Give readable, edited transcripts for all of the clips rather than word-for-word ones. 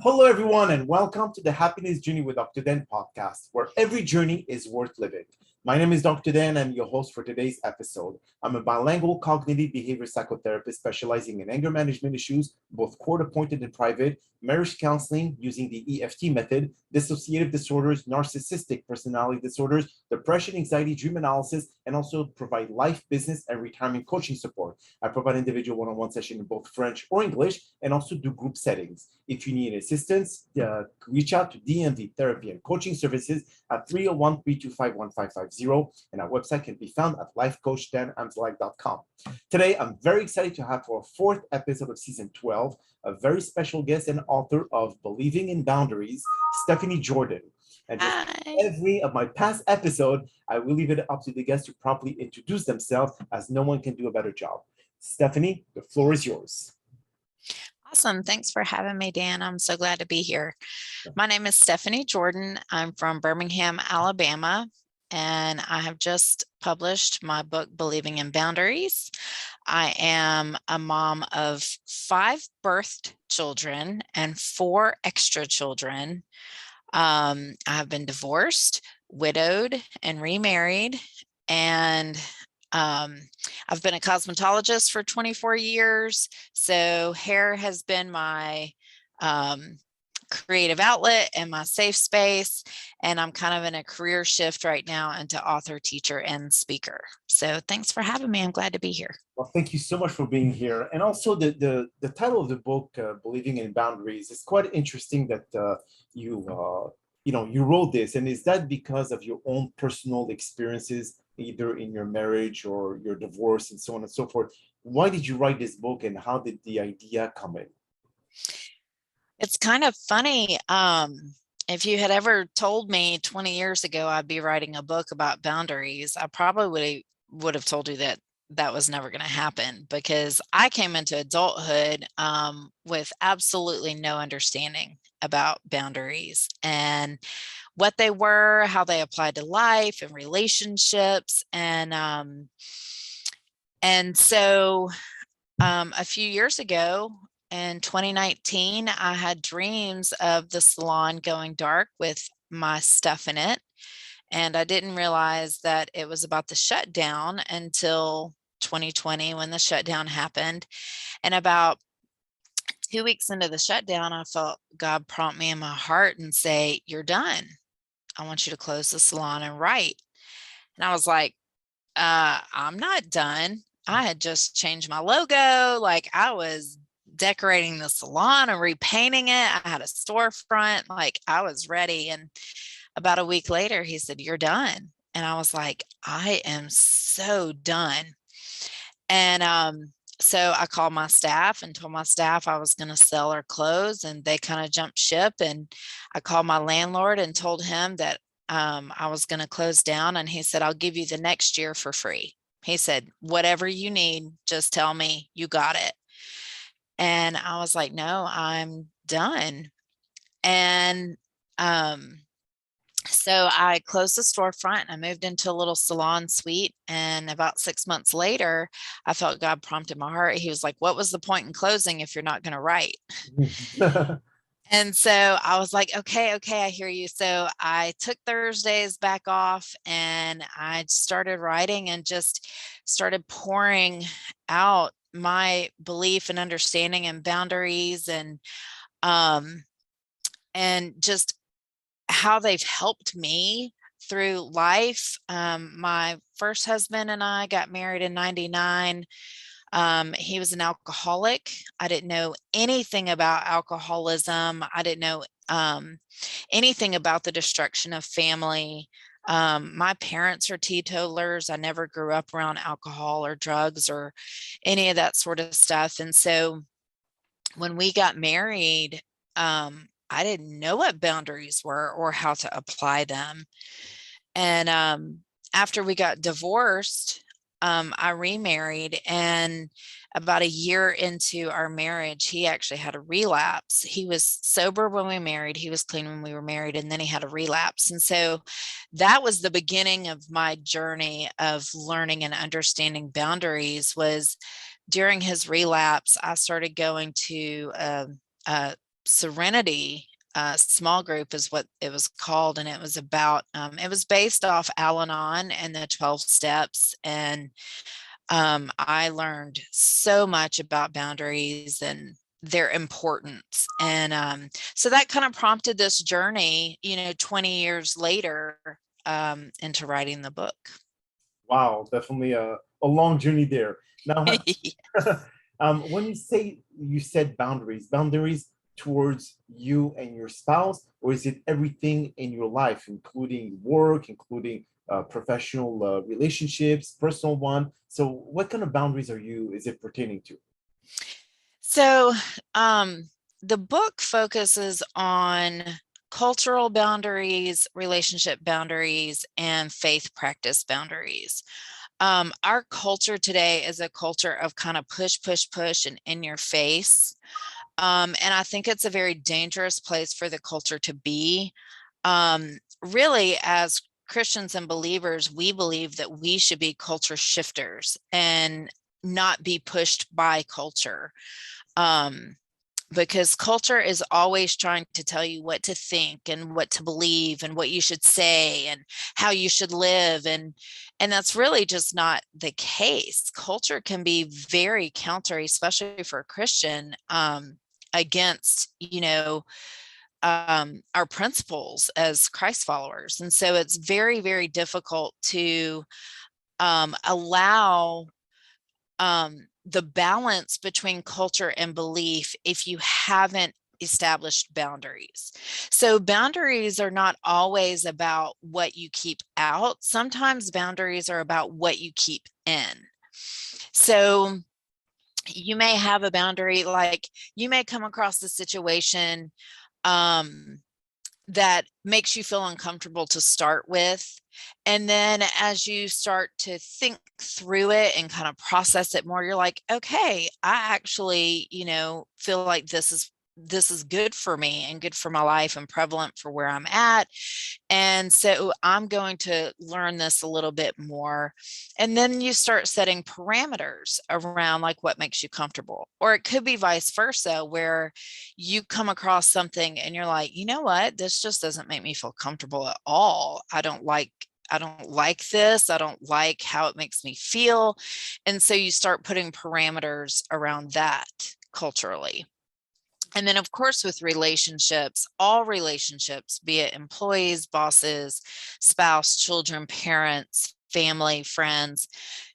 Hello, everyone, and welcome to the Happiness Journey with Dr. Dan podcast, where every journey is worth living. My name is Dr. Dan. I'm your host for today's episode. I'm a bilingual cognitive behavior psychotherapist specializing in anger management issues, both court appointed and private, marriage counseling using the EFT method, dissociative disorders, narcissistic personality disorders, depression, anxiety, dream analysis, and also provide life, business, and retirement coaching support. I provide individual one-on-one sessions in both French or English, and also do group settings. If you need assistance, reach out to DMV Therapy and Coaching Services at 301-325-1550, and our website can be found at lifecoachdanamzalek.com. Today, I'm very excited to have for our fourth episode of season 12, a very special guest and author of Believing in Boundaries, Stephanie Jordan. And just every of my past episode, I will leave it up to the guests to properly introduce themselves, as no one can do a better job. Stephanie, the floor is yours. Awesome. Thanks for having me, Dan. I'm so glad to be here. My name is Stephanie Jordan. I'm from Birmingham, Alabama, and I have just published my book, Believing in Boundaries. I am a mom of 5 birthed children and 4 extra children. I have been divorced, widowed, and remarried, and I've been a cosmetologist for 24 years. So hair has been my creative outlet and my safe space. And I'm kind of in a career shift right now into author, teacher, and speaker. So thanks for having me. I'm glad to be here. Well, thank you so much for being here. And also the title of the book, Believing in Boundaries, is quite interesting that you wrote this. And is that because of your own personal experiences, either in your marriage or your divorce and so on and so forth? Why did you write this book, and how did the idea come in? It's kind of funny. If you had ever told me 20 years ago I'd be writing a book about boundaries, I probably would have told you that that was never going to happen, because I came into adulthood with absolutely no understanding about boundaries and what they were, how they applied to life and relationships. And so a few years ago, in 2019, I had dreams of the salon going dark with my stuff in it. And I didn't realize that it was about the shutdown until 2020, when the shutdown happened. And about 2 weeks into the shutdown, I felt God prompt me in my heart and say, "You're done. I want you to close the salon and write." And I was like, I'm not done. I had just changed my logo. Like, I was decorating the salon and repainting it. I had a storefront. Like, I was ready. And about a week later, he said, "You're done." And I was like, I am so done. And so I called my staff and told my staff I was going to sell or close, and they kind of jumped ship. And I called my landlord and told him that I was going to close down. And he said, "I'll give you the next year for free." He said, "Whatever you need, just tell me, you got it." And I was like, "No, I'm done." And so I closed the storefront and I moved into a little salon suite. And about 6 months later, I felt God prompted my heart. He was like, "What was the point in closing if you're not going to write?" And so I was like, okay, I hear you. So I took Thursdays back off and I started writing and just started pouring out my belief and understanding and boundaries, and just how they've helped me through life. My first husband and I got married in 99. He was an alcoholic. I didn't know anything about alcoholism. I didn't know anything about the destruction of family. My parents are teetotalers. I never grew up around alcohol or drugs or any of that sort of stuff. And so when we got married, I didn't know what boundaries were or how to apply them. And after we got divorced, I remarried, and about a year into our marriage, he actually had a relapse. He was sober when we married, he was clean when we were married, and then he had a relapse. And so that was the beginning of my journey of learning and understanding boundaries. Was during his relapse, I started going to a Serenity small group is what it was called, and it was about it was based off Al-Anon and the 12 steps. And I learned so much about boundaries and their importance. And so that kind of prompted this journey, 20 years later, into writing the book. Wow, definitely a long journey there. Now, when you said boundaries towards you and your spouse, or is it everything in your life, including work, including professional relationships, personal one? So, what kind of boundaries is it pertaining to? So the book focuses on cultural boundaries, relationship boundaries, and faith practice boundaries. Our culture today is a culture of kind of push, push, push, and in your face. And I think it's a very dangerous place for the culture to be. Really, as Christians and believers, we believe that we should be culture shifters and not be pushed by culture. Because culture is always trying to tell you what to think and what to believe and what you should say and how you should live. And that's really just not the case. Culture can be very counter, especially for a Christian, against, our principles as Christ followers. And so it's very, very difficult to allow the balance between culture and belief if you haven't established boundaries. So boundaries are not always about what you keep out. Sometimes boundaries are about what you keep in. So you may have a boundary, like you may come across a situation that makes you feel uncomfortable to start with. And then as you start to think through it and kind of process it more, you're like, okay, I actually, feel like this is good for me and good for my life and prevalent for where I'm at. And so I'm going to learn this a little bit more. And then you start setting parameters around like what makes you comfortable. Or it could be vice versa, where you come across something and you're like, you know what, this just doesn't make me feel comfortable at all. I don't like this. I don't like how it makes me feel. And so you start putting parameters around that culturally. And then, of course, with relationships, all relationships, be it employees, bosses, spouse, children, parents, family, friends,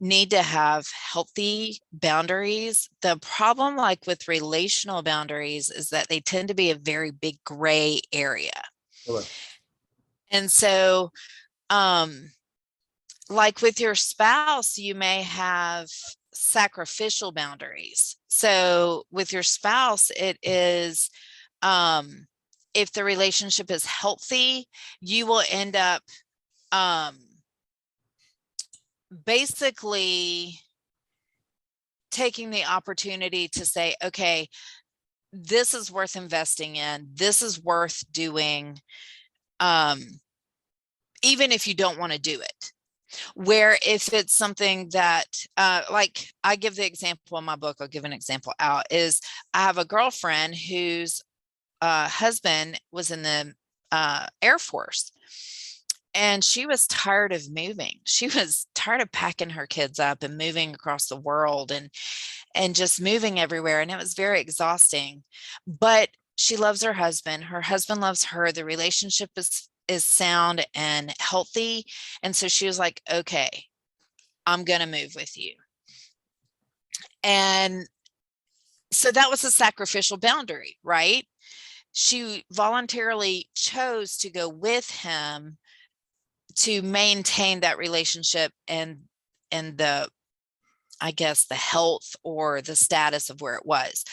need to have healthy boundaries. The problem, like with relational boundaries, is that they tend to be a very big gray area. Correct. And so, like with your spouse, you may have sacrificial boundaries. So with your spouse, it is if the relationship is healthy, you will end up basically taking the opportunity to say, okay, this is worth investing in, this is worth doing, even if you don't want to do it. Where if it's something that, like I give the example in my book, I'll give an example out, is I have a girlfriend whose husband was in the Air Force. And she was tired of moving. She was tired of packing her kids up and moving across the world and just moving everywhere. And it was very exhausting. But she loves her husband. Her husband loves her. The relationship is sound and healthy. And so she was like, okay, I'm going to move with you. And so that was a sacrificial boundary, right? She voluntarily chose to go with him to maintain that relationship and the, I guess, the health or the status of where it was.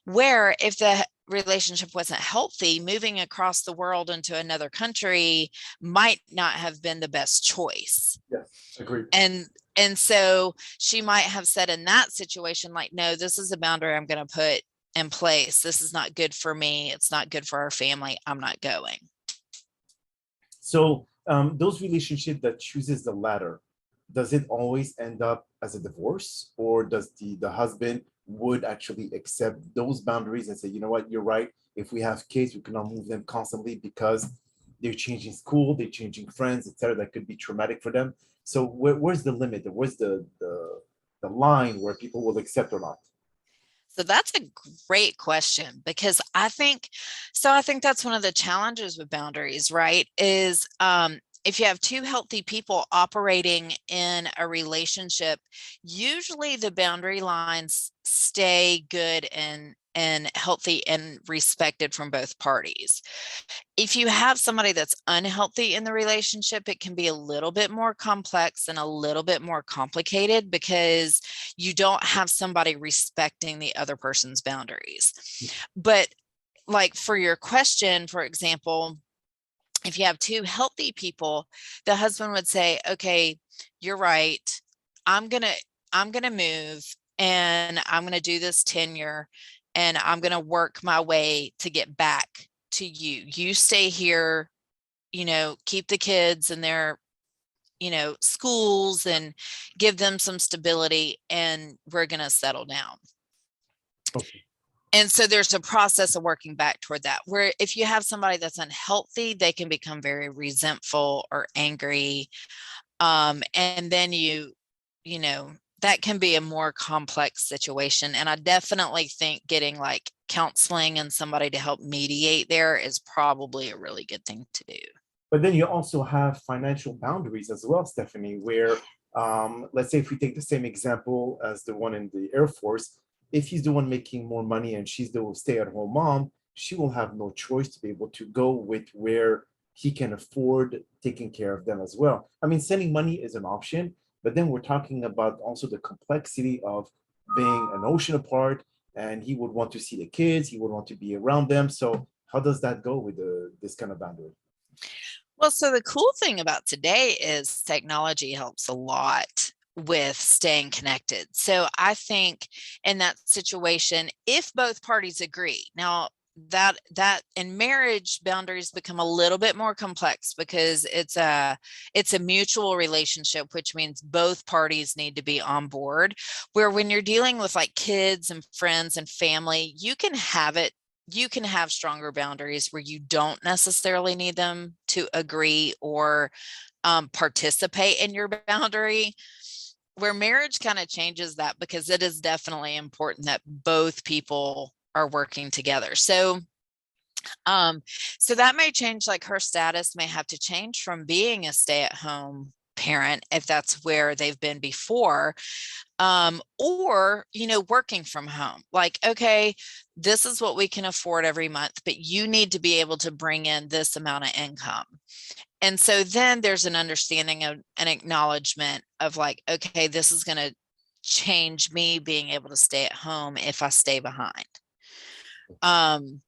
Where if the relationship wasn't healthy, moving across the world into another country might not have been the best choice. Yes, agreed. And so she might have said in that situation, like, no, this is a boundary I'm going to put in place. This is not good for me. It's not good for our family. I'm not going. So those relationships that chooses the latter, does it always end up as a divorce, or does the husband would actually accept those boundaries and say, you know what, you're right. If we have kids, we cannot move them constantly because they're changing school, they're changing friends, etc. That could be traumatic for them. So where's the limit? Where's the line where people will accept or not? So that's a great question because I think that's one of the challenges with boundaries, right? Is if you have two healthy people operating in a relationship, usually the boundary lines stay good and healthy and respected from both parties. If you have somebody that's unhealthy in the relationship, it can be a little bit more complex and a little bit more complicated because you don't have somebody respecting the other person's boundaries. But like for your question, for example, if you have two healthy people, the husband would say, okay, you're right. I'm going to I'm going to move and I'm going to do this tenure and I'm going to work my way to get back to you. You stay here, keep the kids in their, schools and give them some stability and we're going to settle down. Okay. And so there's a process of working back toward that, where if you have somebody that's unhealthy, they can become very resentful or angry. And then that can be a more complex situation. And I definitely think getting like counseling and somebody to help mediate there is probably a really good thing to do. But then you also have financial boundaries as well, Stephanie, where let's say if we take the same example as the one in the Air Force, if he's the one making more money and she's the stay-at-home mom, she will have no choice to be able to go with where he can afford taking care of them as well. I mean, sending money is an option, but then we're talking about also the complexity of being an ocean apart, and he would want to see the kids, he would want to be around them. So how does that go with this kind of boundary? Well, so the cool thing about today is technology helps a lot with staying connected. So I think in that situation, if both parties agree, now that in marriage boundaries become a little bit more complex because it's a mutual relationship, which means both parties need to be on board. Where when you're dealing with like kids and friends and family, you can have stronger boundaries where you don't necessarily need them to agree or participate in your boundary. Where marriage kind of changes that because it is definitely important that both people are working together. So that may change, like her status may have to change from being a stay-at-home parent if that's where they've been before, or working from home. Like, okay, this is what we can afford every month, but you need to be able to bring in this amount of income. And so then there's an understanding of an acknowledgement of like, okay, this is going to change me being able to stay at home if I stay behind. um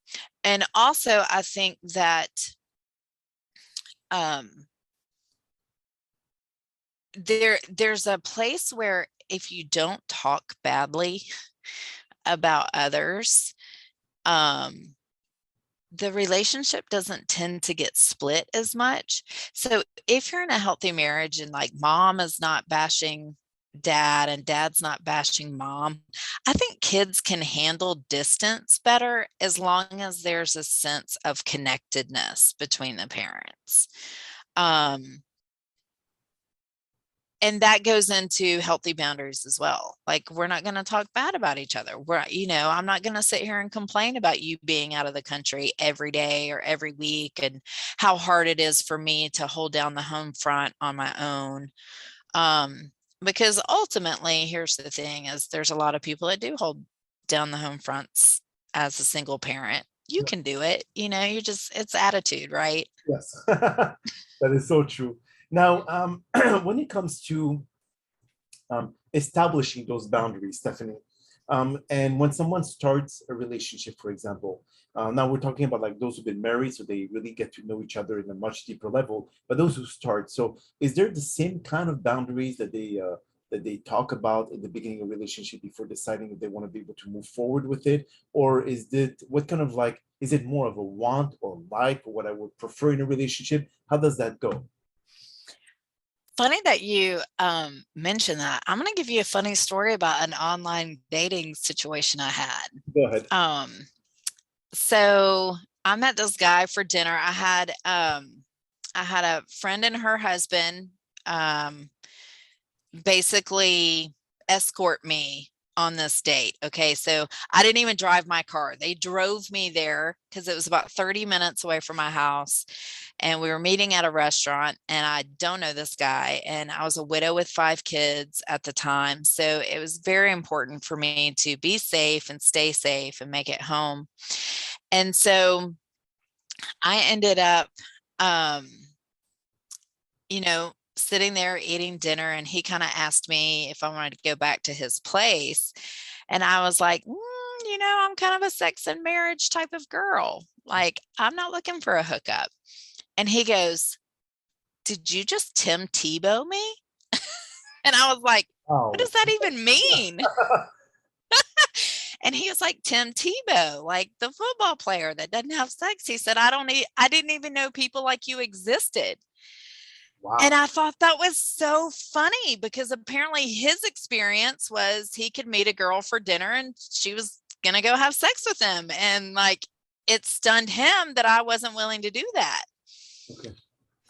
and also I think that um there's a place where if you don't talk badly about others, um the relationship doesn't tend to get split as much. So if you're in a healthy marriage and like mom is not bashing dad and dad's not bashing mom, I think kids can handle distance better as long as there's a sense of connectedness between the parents. Um, and that goes into healthy boundaries as well. Like, we're not going to talk bad about each other. I'm not going to sit here and complain about you being out of the country every day or every week and how hard it is for me to hold down the home front on my own. Because ultimately, here's the thing is there's a lot of people that do hold down the home fronts as a single parent. You can do it, it's attitude, right? Yes, that is so true. Now, when it comes to establishing those boundaries, Stephanie, and when someone starts a relationship, for example, now we're talking about like those who've been married, so they really get to know each other in a much deeper level. But those who start, so is there the same kind of boundaries that they talk about in the beginning of a relationship before deciding if they want to be able to move forward with it, or is it what kind of like is it more of a want or like or what I would prefer in a relationship? How does that go? funny that you mentioned that. I'm going to give you a funny story about an online dating situation I had. Go ahead. Um, so I met this guy for dinner. I had a friend and her husband um, basically escort me on this date. Okay. So I didn't even drive my car. They drove me there because it was about 30 minutes away from my house. And we were meeting at a restaurant, and I don't know this guy. And I was a widow with 5 kids at the time. So it was very important for me to be safe and stay safe and make it home. And so I ended up, um, sitting there eating dinner, and he kind of asked me if I wanted to go back to his place. And I was like, I'm kind of a sex and marriage type of girl. Like, I'm not looking for a hookup. And he goes, "Did you just Tim Tebow me?" And I was like, "What Oh. does that even mean?" And he was like, "Tim Tebow, like the football player that doesn't have sex." He said, I didn't even know people like you existed." And Wow. I thought that was so funny because apparently his experience was he could meet a girl for dinner and she was going to go have sex with him. And like, it stunned him that I wasn't willing to do that. Okay.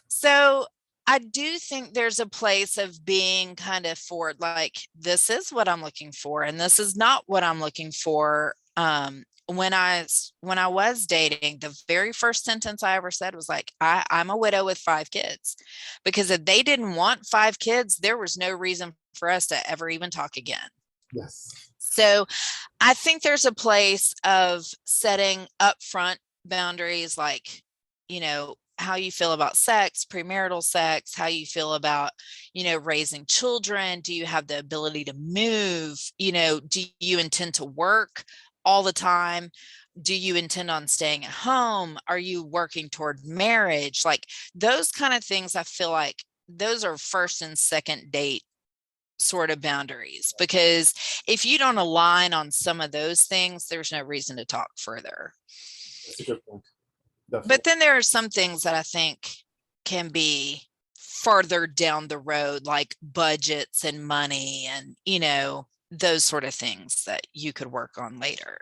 So I do think there's a place of being kind of forward, like, this is what I'm looking for, and this is not what I'm looking for. When I was dating, the very first sentence I ever said was like, I'm a widow with 5 kids, because if they didn't want 5 kids, there was no reason for us to ever even talk again. Yes. So I think there's a place of setting upfront boundaries, like, how you feel about sex, premarital sex, how you feel about, raising children. Do you have the ability to move? Do you intend to work all the time? Do you intend on staying at home? Are you working toward marriage? Like, those kind of things, I feel like those are first and second date sort of boundaries, because if you don't align on some of those things, there's no reason to talk further. That's a good point. But Definitely. then there are some things that I think can be further down the road, like budgets and money and, those sort of things that you could work on later.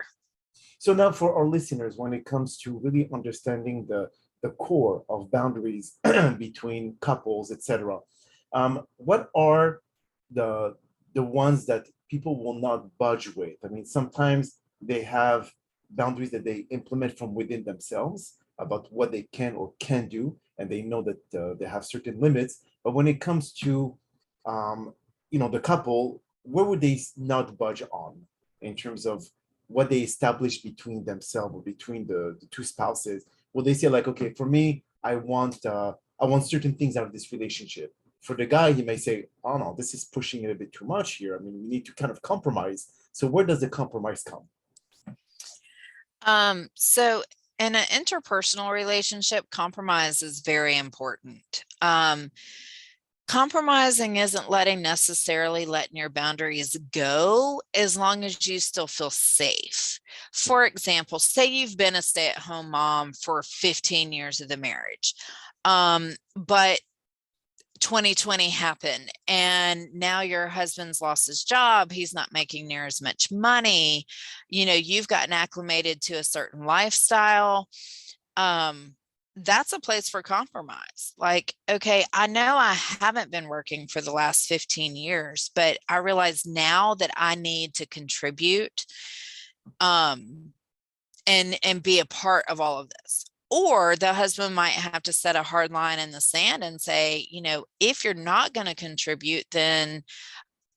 So now for our listeners, when it comes to really understanding the core of boundaries between couples, etc., what are the the ones that people will not budge with? I mean, sometimes they have boundaries that they implement from within themselves about what they can or can't do, and they know that they have certain limits. But when it comes to um, the couple, where would they not budge on in terms of what they establish between themselves or between the two spouses? Will they say like, okay, for me, I want certain things out of this relationship. For the guy, he may say, oh no, this is pushing it a bit too much here. I mean, we need to kind of compromise. So where does the compromise come? So in an interpersonal relationship, compromise is very important. Compromising isn't necessarily letting your boundaries go, as long as you still feel safe. For example, say you've been a stay-at-home mom for 15 years of the marriage, but 2020 happened and now your husband's lost his job. He's not making near as much money. You've gotten acclimated to a certain lifestyle. That's a place for compromise. Like, okay, I know I haven't been working for the last 15 years, but I realize now that I need to contribute um, and be a part of all of this. Or the husband might have to set a hard line in the sand and say, if you're not going to contribute, then,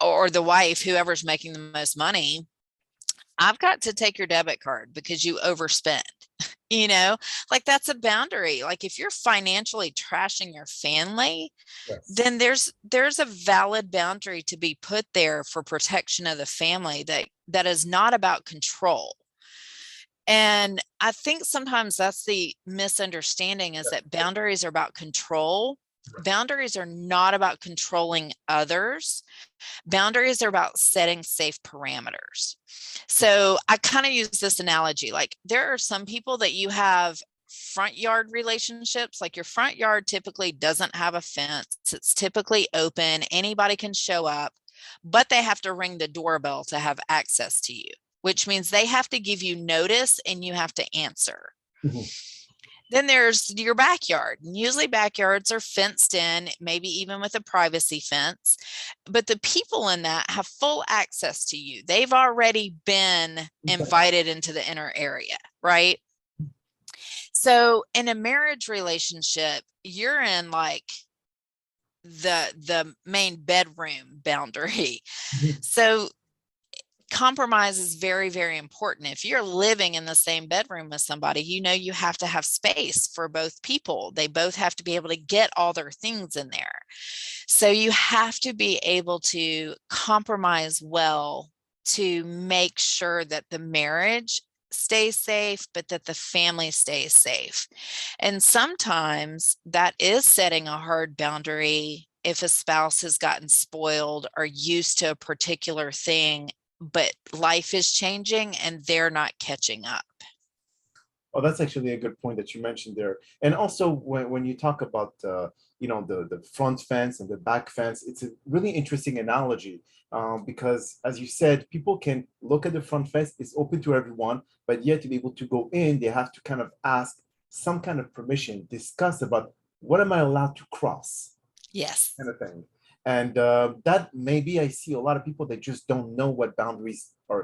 or the wife, whoever's making the most money, I've got to take your debit card because you overspent. you know like, that's a boundary. Like, if you're financially trashing your family, Yes. then there's a valid boundary to be put there for protection of the family, that is not about control. And I think sometimes that's the misunderstanding, is that boundaries are about control. Boundaries are not about controlling others. Boundaries are about setting safe parameters. So I kind of use this analogy, like, there are some people that you have front yard relationships, like your front yard typically doesn't have a fence. It's typically open. Anybody can show up, but they have to ring the doorbell to have access to you, which means they have to give you notice and you have to answer. Mhm. Then there's your backyard. And usually backyards are fenced in, maybe even with a privacy fence. But the people in that have full access to you. They've already been invited into the inner area, right? So in a marriage relationship, you're in like the main bedroom boundary. Mhm. So compromise is very, very important. If you're living in the same bedroom with somebody, you know you have to have space for both people. They both have to be able to get all their things in there. So you have to be able to compromise well to make sure that the marriage stays safe, but that the family stays safe. And sometimes that is setting a hard boundary if a spouse has gotten spoiled or used to a particular thing, but life is changing and they're not catching up. Oh, that's actually a good point that you mentioned there. And also, when you talk about the front fence and the back fence, it's a really interesting analogy, because, as you said, people can look at the front fence; it's open to everyone, but yet to be able to go in, they have to kind of ask some kind of permission, discuss about what am I allowed to cross, Yes. kind of thing. And that maybe I see a lot of people that just don't know what boundaries are